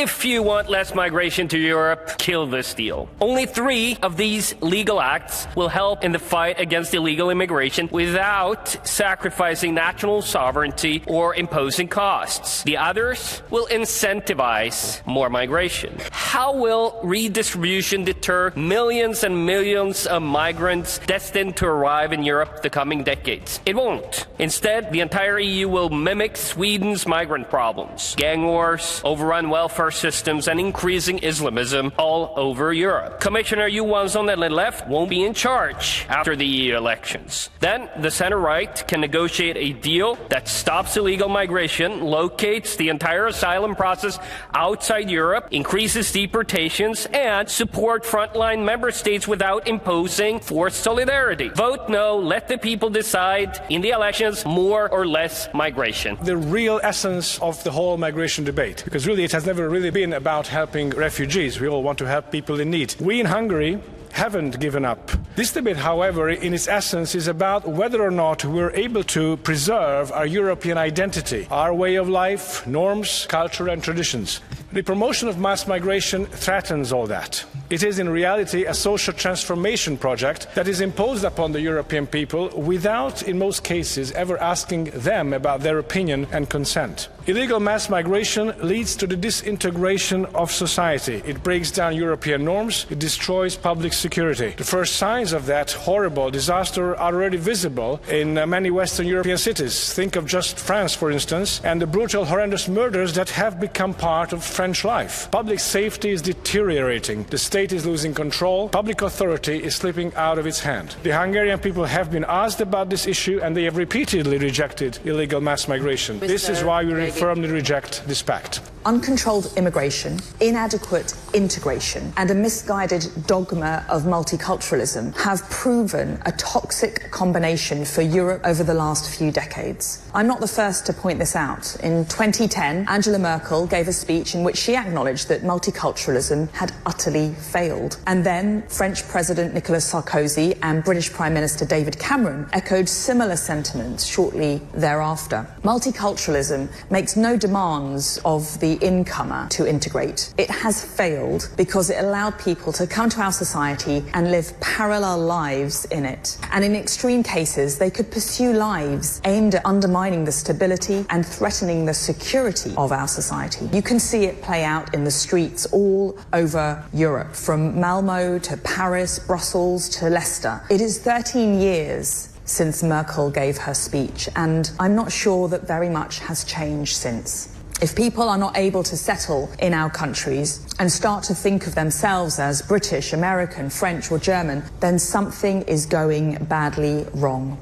If you want less migration to Europe, kill this deal. Only 3 of these legal acts will help in the fight against illegal immigration without sacrificing national sovereignty or imposing costs. The others will incentivize more migration. How will redistribution deter millions and millions of migrants destined to arrive in Europe the coming decades? It won't. Instead, the entire EU will mimic Sweden's migrant problems. Gang wars, overrun welfare systems, and increasing Islamism all over Europe. Commissioner Johansson and the left won't be in charge after the EU elections. Then the center-right can negotiate a deal that stops illegal migration, locates the entire asylum process outside Europe, increases deportations, and support frontline member states without imposing forced solidarity. Vote no, let the people decide in the elections more or less migration. The real essence of the whole migration debate, because really it has never really been about helping refugees. We all want to help people in need. We in Hungary haven't given up. This debate, however, in its essence is about whether or not we're able to preserve our European identity, our way of life, norms, culture and traditions. The promotion of mass migration threatens all that. It is in reality a social transformation project that is imposed upon the European people without, in most cases, ever asking them about their opinion and consent. Illegal mass migration leads to the disintegration of society. It breaks down European norms, it destroys public security. The first signs of that horrible disaster are already visible in many Western European cities. Think of just France, for instance, and the brutal, horrendous murders that have become part of French life. Public safety is deteriorating. The state is losing control. Public authority is slipping out of its hand. The Hungarian people have been asked about this issue and they have repeatedly rejected illegal mass migration. This is why we firmly reject this pact. Uncontrolled immigration, inadequate integration, and a misguided dogma of multiculturalism have proven a toxic combination for Europe over the last few decades. I'm not the first to point this out. In 2010, Angela Merkel gave a speech in which she acknowledged that multiculturalism had utterly failed. And then French President Nicolas Sarkozy and British Prime Minister David Cameron echoed similar sentiments shortly thereafter. Multiculturalism makes no demands of the incomer to integrate. It has failed because it allowed people to come to our society and live parallel lives in it. And in extreme cases, they could pursue lives aimed at undermining the stability and threatening the security of our society. You can see it play out in the streets all over Europe, from Malmo to Paris, Brussels to Leicester. It is 13 years since Merkel gave her speech, and I'm not sure that very much has changed since. If people are not able to settle in our countries and start to think of themselves as British, American, French or German, then something is going badly wrong.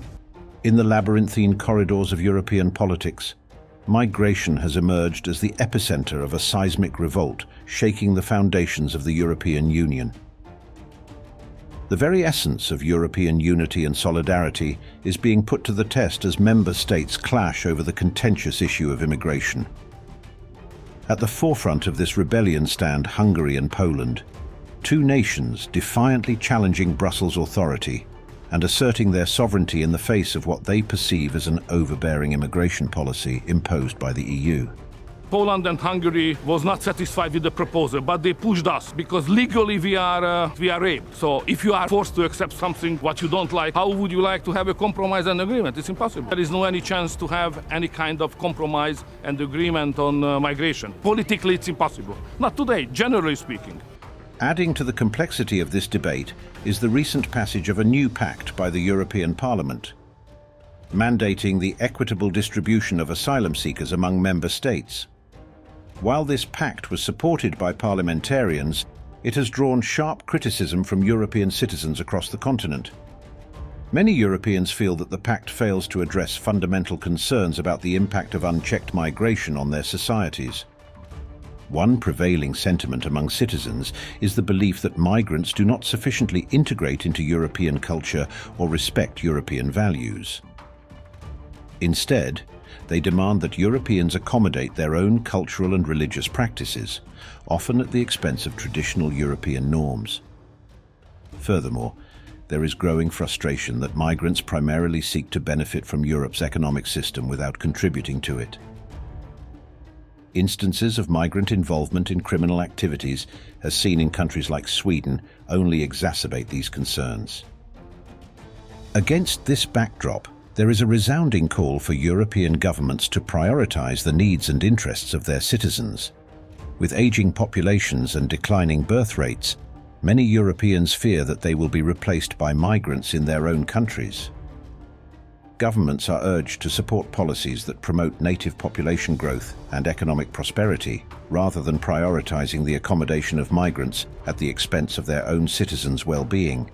In the labyrinthine corridors of European politics, migration has emerged as the epicentre of a seismic revolt, shaking the foundations of the European Union. The very essence of European unity and solidarity is being put to the test as member states clash over the contentious issue of immigration. At the forefront of this rebellion stand Hungary and Poland, 2 nations defiantly challenging Brussels' authority and asserting their sovereignty in the face of what they perceive as an overbearing immigration policy imposed by the EU. Poland and Hungary was not satisfied with the proposal, but they pushed us because legally we are raped. So if you are forced to accept something what you don't like, how would you like to have a compromise and agreement? It's impossible. There is no any chance to have any kind of compromise and agreement on migration. Politically, it's impossible. Not today, generally speaking. Adding to the complexity of this debate is the recent passage of a new pact by the European Parliament, mandating the equitable distribution of asylum seekers among member states. While this pact was supported by parliamentarians, it has drawn sharp criticism from European citizens across the continent. Many Europeans feel that the pact fails to address fundamental concerns about the impact of unchecked migration on their societies. One prevailing sentiment among citizens is the belief that migrants do not sufficiently integrate into European culture or respect European values. Instead, they demand that Europeans accommodate their own cultural and religious practices, often at the expense of traditional European norms. Furthermore, there is growing frustration that migrants primarily seek to benefit from Europe's economic system without contributing to it. Instances of migrant involvement in criminal activities, as seen in countries like Sweden, only exacerbate these concerns. Against this backdrop, there is a resounding call for European governments to prioritize the needs and interests of their citizens. With aging populations and declining birth rates, many Europeans fear that they will be replaced by migrants in their own countries. Governments are urged to support policies that promote native population growth and economic prosperity, rather than prioritizing the accommodation of migrants at the expense of their own citizens' well-being.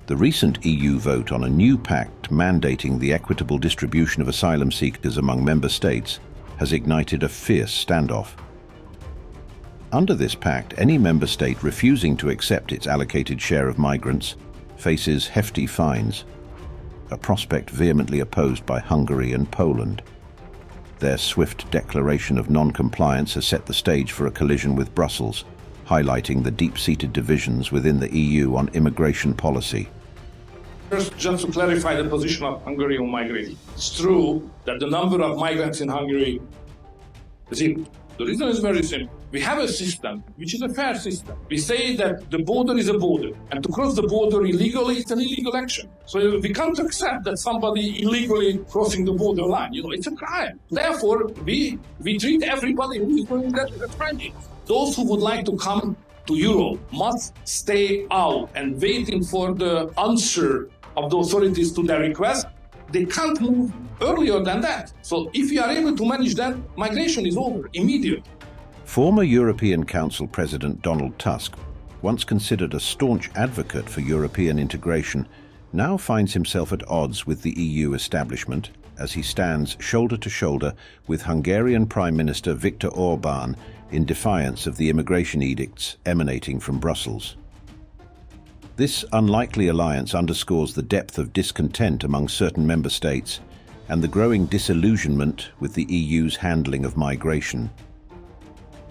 The recent EU vote on a new pact mandating the equitable distribution of asylum seekers among member states has ignited a fierce standoff. Under this pact, any member state refusing to accept its allocated share of migrants faces hefty fines, a prospect vehemently opposed by Hungary and Poland. Their swift declaration of non-compliance has set the stage for a collision with Brussels, highlighting the deep-seated divisions within the EU on immigration policy. First, just to clarify the position of Hungary on migration. It's true that the number of migrants in Hungary is equal. The reason is very simple. We have a system, which is a fair system. We say that the border is a border, and to cross the border illegally is an illegal action. So we can't accept that somebody illegally crossing the border line. It's a crime. Therefore, we treat everybody who is doing that as a crime. Those who would like to come to Europe must stay out and waiting for the answer of the authorities to their request. They can't move earlier than that. So if you are able to manage that, migration is over, immediate. Former European Council President Donald Tusk, once considered a staunch advocate for European integration, now finds himself at odds with the EU establishment as he stands shoulder to shoulder with Hungarian Prime Minister Viktor Orbán in defiance of the immigration edicts emanating from Brussels. This unlikely alliance underscores the depth of discontent among certain member states and the growing disillusionment with the EU's handling of migration.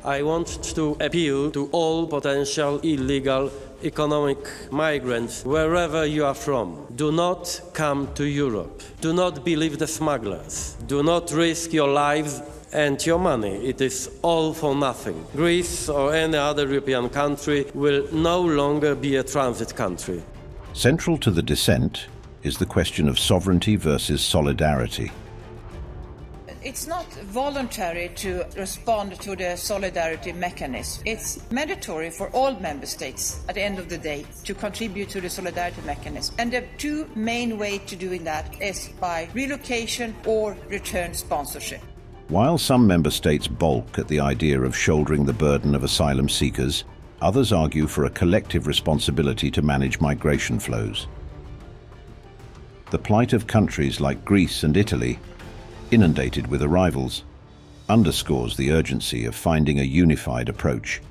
I want to appeal to all potential illegal economic migrants, wherever you are from. Do not come to Europe. Do not believe the smugglers. Do not risk your lives and your money. It is all for nothing. Greece or any other European country will no longer be a transit country. Central to the Dissent is the question of sovereignty versus solidarity. It's not voluntary to respond to the solidarity mechanism. It's mandatory for all member states at the end of the day to contribute to the solidarity mechanism. And the two main ways to doing that is by relocation or return sponsorship. While some member states balk at the idea of shouldering the burden of asylum seekers, others argue for a collective responsibility to manage migration flows. The plight of countries like Greece and Italy, inundated with arrivals, underscores the urgency of finding a unified approach.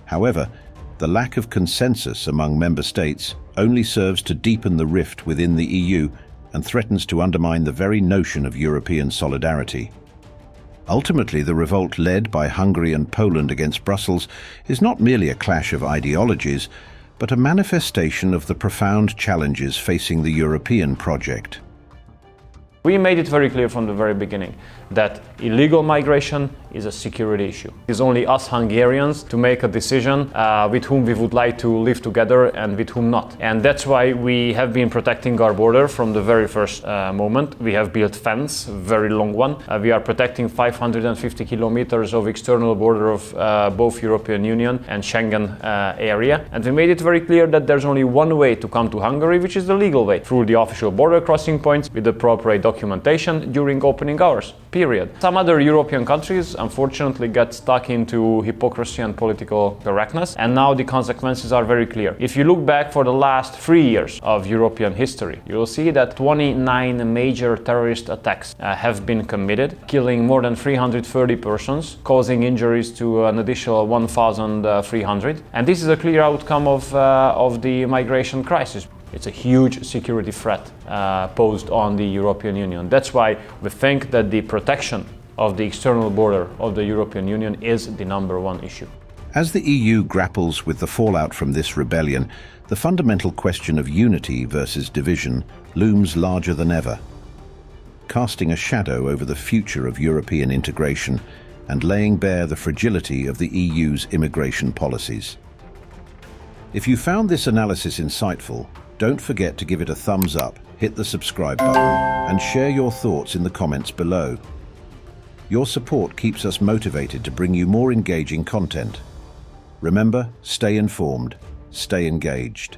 However, the lack of consensus among member states only serves to deepen the rift within the EU and threatens to undermine the very notion of European solidarity. Ultimately, the revolt led by Hungary and Poland against Brussels is not merely a clash of ideologies, but a manifestation of the profound challenges facing the European project. We made it very clear from the very beginning that illegal migration is a security issue. It's only us Hungarians to make a decision with whom we would like to live together and with whom not. And that's why we have been protecting our border from the very first moment. We have built fence, a very long one. We are protecting 550 kilometers of external border of both European Union and Schengen area. And we made it very clear that there's only one way to come to Hungary, which is the legal way, through the official border crossing points with the appropriate documentation during opening hours. Period. Some other European countries unfortunately get stuck into hypocrisy and political correctness, and now the consequences are very clear. If you look back for the last 3 years of European history, you will see that 29 major terrorist attacks have been committed, killing more than 330 persons, causing injuries to an additional 1,300. And this is a clear outcome of the migration crisis. It's a huge security threat posed on the European Union. That's why we think that the protection of the external border of the European Union is the #1 issue. As the EU grapples with the fallout from this rebellion, the fundamental question of unity versus division looms larger than ever. casting a shadow over the future of European integration and laying bare the fragility of the EU's immigration policies. If you found this analysis insightful, don't forget to give it a thumbs up, hit the subscribe button, and share your thoughts in the comments below. Your support keeps us motivated to bring you more engaging content. Remember, stay informed, stay engaged.